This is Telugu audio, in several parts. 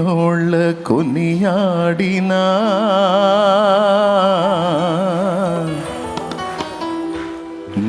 వేనోళ్ళ కొనియాడినా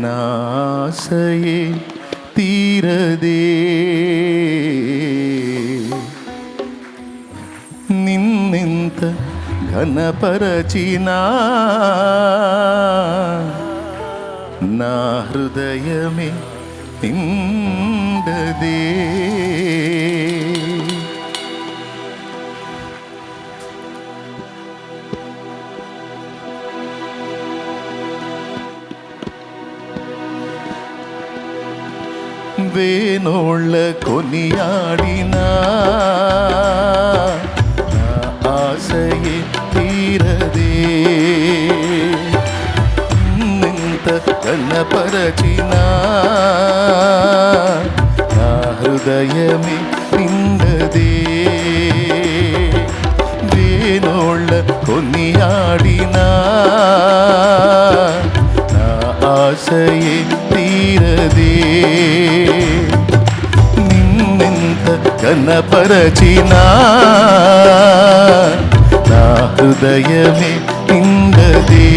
నాశయే తీరదే, నిన్నెంత ఘనపరచినా నా హృదయమే నిండదే. వేనోళ్ళ కొనియాడినా నా ఆశయే తీరదే, నింత కన్నపరచినా నా హృదయమే నిండదే. వేనోళ్ళ కొనియాడినా నా ఆశయే తీరదే, నిన్నెంత ఘనపరచినా నా హృదయమే నిండదే.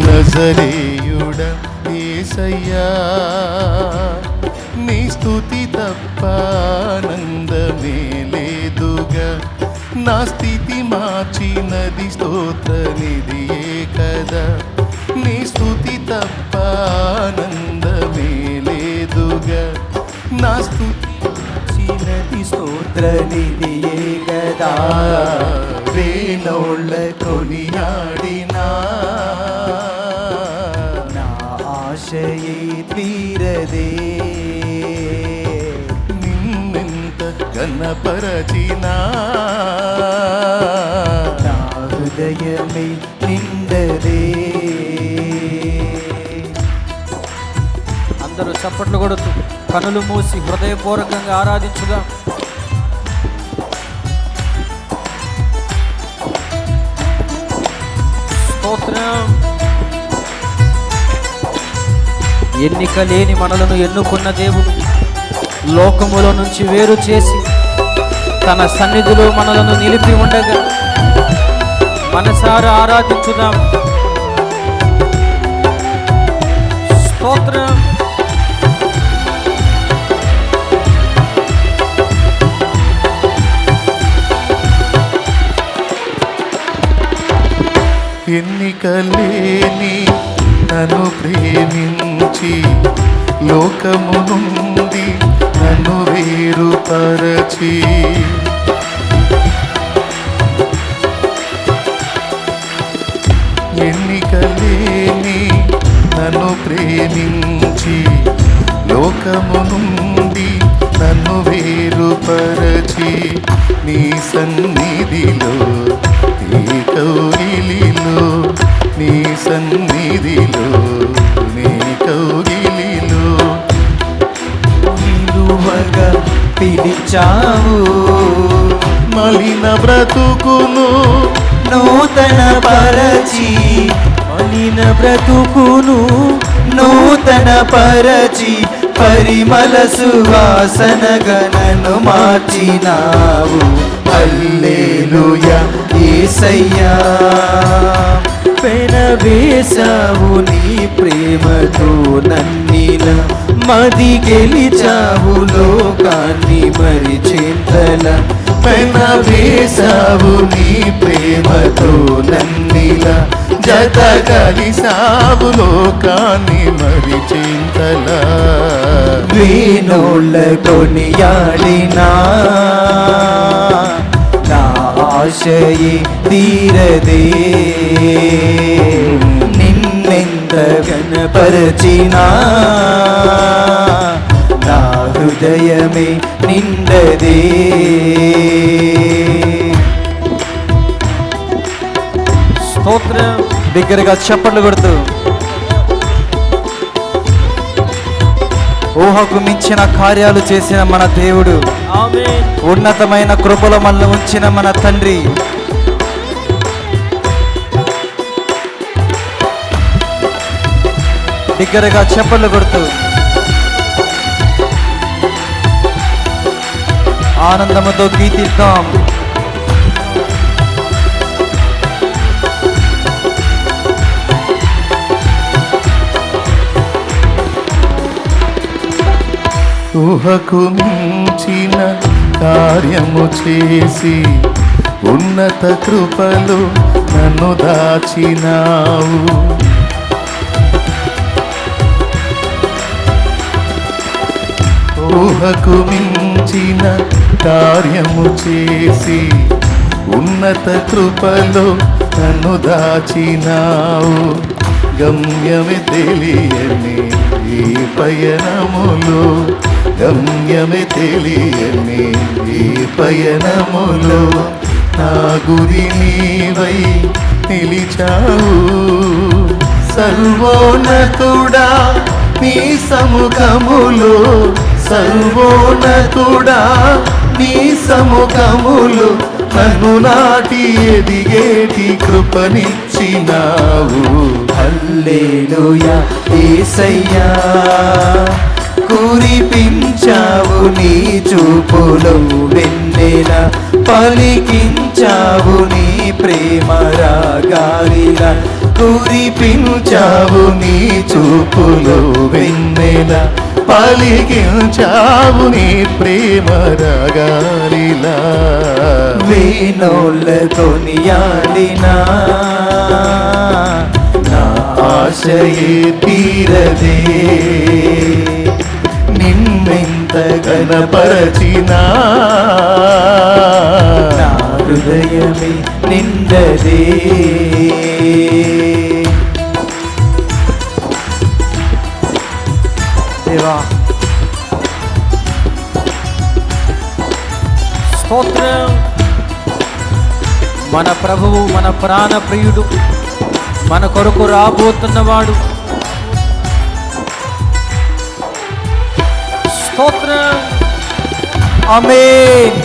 నజరేయుడ యేసయ్యా, నీ స్తుతి తప్ప ఆనందమే లేదుగా, నా స్థితి మార్చినది స్తోత్ర నిధియే కదా. నీ స్తుతి తప్ప ఆనందమే లేదుగా, నా స్తుతి మార్చినది స్తోత్ర నిధియే కదా. వేనోళ్ళ కొనియాడినా నా ఆశయే తీరదే, నిన్నెంత ఘనపరచినా నా హృదయమే నిండదే. అందరూ చప్పట్లు కొడుతూ కనులు మూసి హృదయపూర్వకంగా ఆరాధించుగా. స్తోత్రం. ఎన్నిక లేని మనలను ఎన్నుకున్న దేవుడు లోకములో నుంచి వేరు చేసి తన సన్నిధిలో మనలను నిలిపి ఉండగా మనసారా ఆరాధించుదాం. స్తోత్రం. ఎన్నికలేని నన్ను ప్రేమించి లోకము నుండి నన్ను వేరుపరచి, ఎన్నికలేని నన్ను ప్రేమించి లోకము నుండి నన్ను వేరుపరచి, నీ సన్నిధిలో నీ కౌగిలిలో, నీ సన్నిధిలో నీ కౌగిలిలో నిలువగా పిలిచావు, మలిన బ్రతుకును నూతన పరచి, మలిన బ్రతుకును నూతన పరచి, పరిమళ సువాసనగా నన్ను మార్చినావు. హల్లెలూయా యేసయ్యా, పెనవేశావు నీ ప్రేమతో నన్నిలా, మది గెలిచావు లోకాన్ని మరిచేంతల. పెనవేశావు నీ ప్రేమతో నన్నిలా, జత కలిసావు లోకాన్ని మరిచేంతలా. వేనోళ్ళ కొనియాడినా నా ఆశయే తీరదే, నిన్నెంత ఘనపరచినా నా హృదయమే నిండదే. స్తోత్రం. బిగ్గరగా చప్పట్లు కొడుతూ ఊహకు మించిన కార్యాలు చేసిన మన దేవుడు, ఆమేన్. ఉన్నతమైన కృపల మనల్ని ఉంచిన మన తండ్రి, బిగ్గరగా చప్పట్లు కొడుతూ ఆనందముతో కీర్తిద్దాం. ఊహకు మించిన కార్యము చేసి ఉన్నత కృపలు నన్ను దాచినావు. ఊహకు మించిన కార్యము చేసి ఉన్నత కృపలో నన్ను దాచినావు. గమ్యమే తెలియని ఈ పయనములో, గమ్యమే తెలియని ఈ పయనములో నా గురి నీవై నిలిచావు. సర్వోన్నతుడా నీ సముఖములో, సర్వోన్నతుడా నీ సముఖములో నన్ను నాటి ఎదిగేటి కృపనిచ్చినావు. హల్లెలూయా యేసయ్యా, కురిపించావు నీ చూపులో వెన్నెల, పలికించావు నీ ప్రేమ రాగాలిలా. కురిపించావు నీ చూపులో వెన్నెల, పలికించావు నీ ప్రేమ రాగాలిలా. వేణోళ్ళతో నియాడినా నా ఆశయే తీరదే, నిన్నెంత ఘనపరచినా నా హృదయమే నిండదే. దేవా స్తోత్రం. మన ప్రభువు, మన ప్రాణ ప్రియుడు, మన కొరకు రాబోతున్నవాడు. స్తోత్రం. ఆమేన్.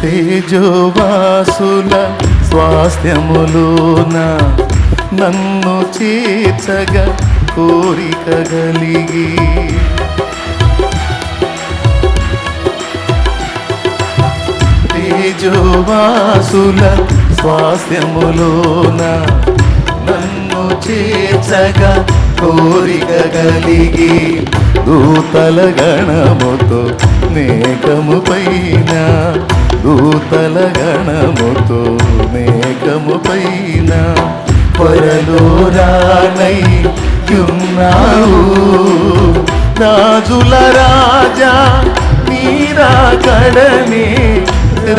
తేజోవాసుల స్వాస్థ్యములోన నన్ను చేర్చగా కోరిక కలిగి, తేజోవాసుల స్వాస్థ్యములోన నన్ను చేర్చగా కోరిక కలిగి, దూతల గణముతో మేఘము పైన, దూతల గణముతో మేఘము పైన పొరలో రానై ఉన్నావు. రాజుల రాజా నీరాకడనే,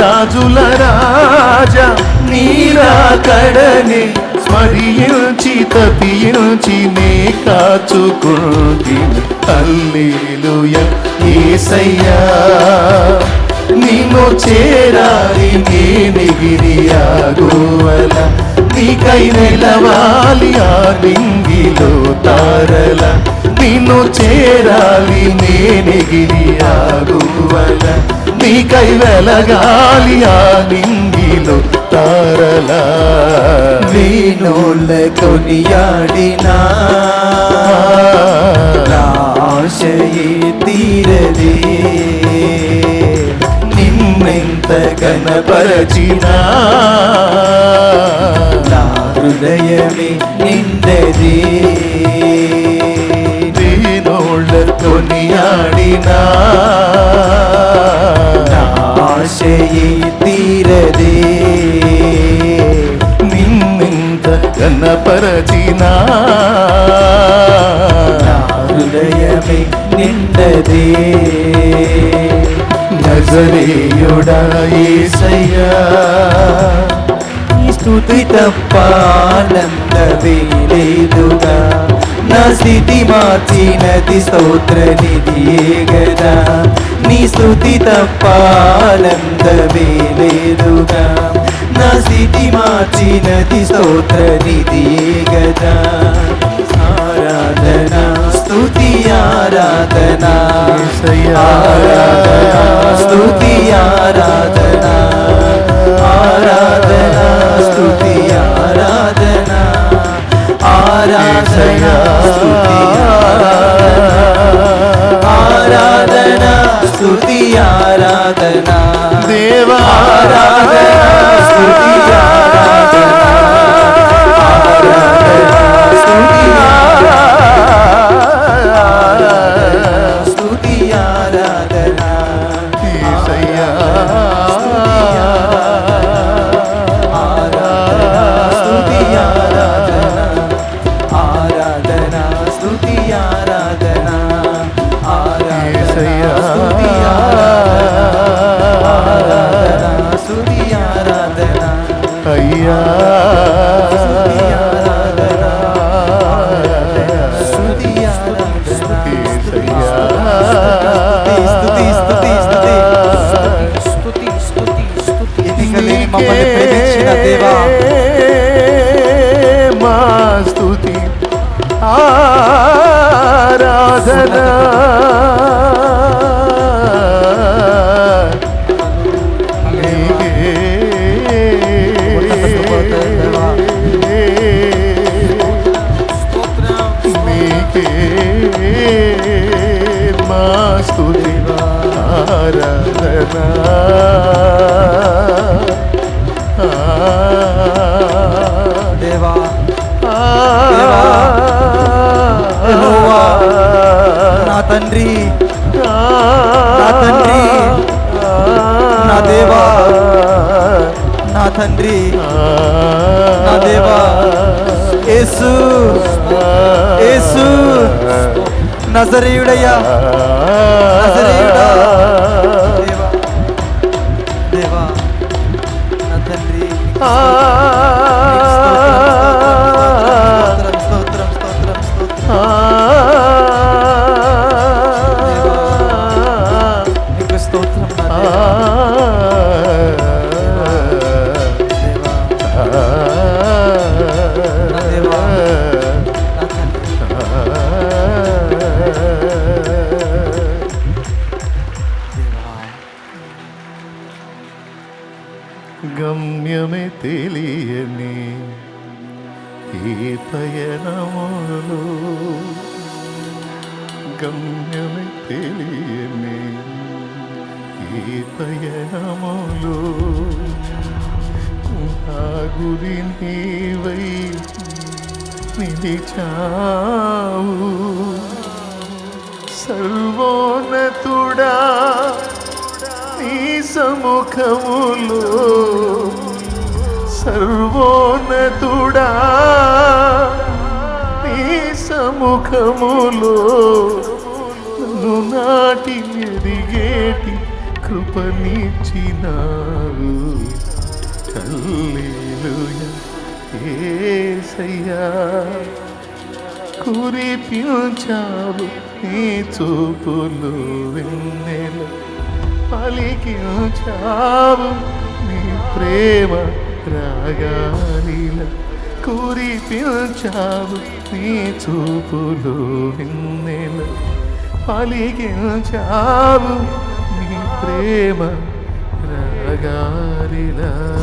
రాజుల రాజా నీరాకడనే స్మరించి తప్పించి నే కాచుకుంటిని. హల్లెలూయా యేసయ్యా, నిన్ను చేరాలి నేనెగిరియాగోవల, నీకై నిలవాలి ఆ నింగిలో తారల. నిన్ను చేరాలి నేనెగిరియాగోవల, నీకై వెలగాలి ఆ నింగిలో తారల. వేణోళ్ళ కొనియాడినా నా ఆశయే తీరదే, నిన్నెంత ఘనపరచినా నా హృదయమే నిండదే. వేణోళ్ళతో నియాడినా నా ఆశయే తీరదే, నిన్నెంత ఘనపరచినా నా హృదయమే నిండదే. నజరేయుడా యేసయ్యా, నీ స్తుతి తప్ప ఆనందమే లేదుగా, నా స్థితి మార్చినది స్తోత్ర నిధియే గదా. నీ స్తుతి తప్ప ఆనందమే లేదుగా, నా స్థితి మార్చినది స్తోత్ర నిధియే గదా. ఆరాధన స్తుతి ఆరాధన యేసయ్యా స్తుతి ఆరాధన ఆరాధన స్తుతి ఆరాధన ఆరాధన స్తుతి ఆరాధన స్తుతి ఆరాధన దేవా ఆరాధన స్తుతి ఆరాధన స్తుతి ఆరాధన యేసయ్యా స్తుతి ఆరాధన ఆరాధన స్తుతి ఆరాధన యేసయ్యా స్తుతి ఆరాధన స్తుతి ఆరాధన అయ్యా స్తుతి ఆరాధన స్తుతి ఆరాధన యేసయ్యా స్తుతి స్తుతి స్తుతి స్తుతి స్తుతి స్తుతి ఎన్నిక లేని మమ్మల్ని ప్రేమించిన దేవా మా స్తుతి ఆరాధన నీకే మా స్తుతి ఆరాధన దేవా యెహోవా నా తండ్రి నా తండ్రి నా దేవా నా తండ్రి నా దేవా యేసు యేసు నజరేయుడయ్యా నజరేయుడా దేవా దేవా నా తండ్రి స్తోత్రం స్తోత్రం స్తోత్రం స్తోత్రం నీకు స్తోత్రం నా దేవా నా దేవా నా తండ్రి గమ్యమే తెలియని ఈ పయనములో గమ్యమే తెలియని ఈ పయనములో నా గురి నీవై నిలిచావు సర్వోన్నతుడా నీ సముఖములో సర్వోన్నతుడా నీ సముఖములో నన్ను నాటి ఎదిగేటి కృపనిచ్చినావు హల్లెలూయా యేసయ్యా కురిపించావు నీ చూపులు వెన్నెల పలికించావు నీ ప్రేమ రాగాలిల కురిపించావు నీ చూపులు వెన్నెల పలికించావు నీ ప్రేమ రాగాలిల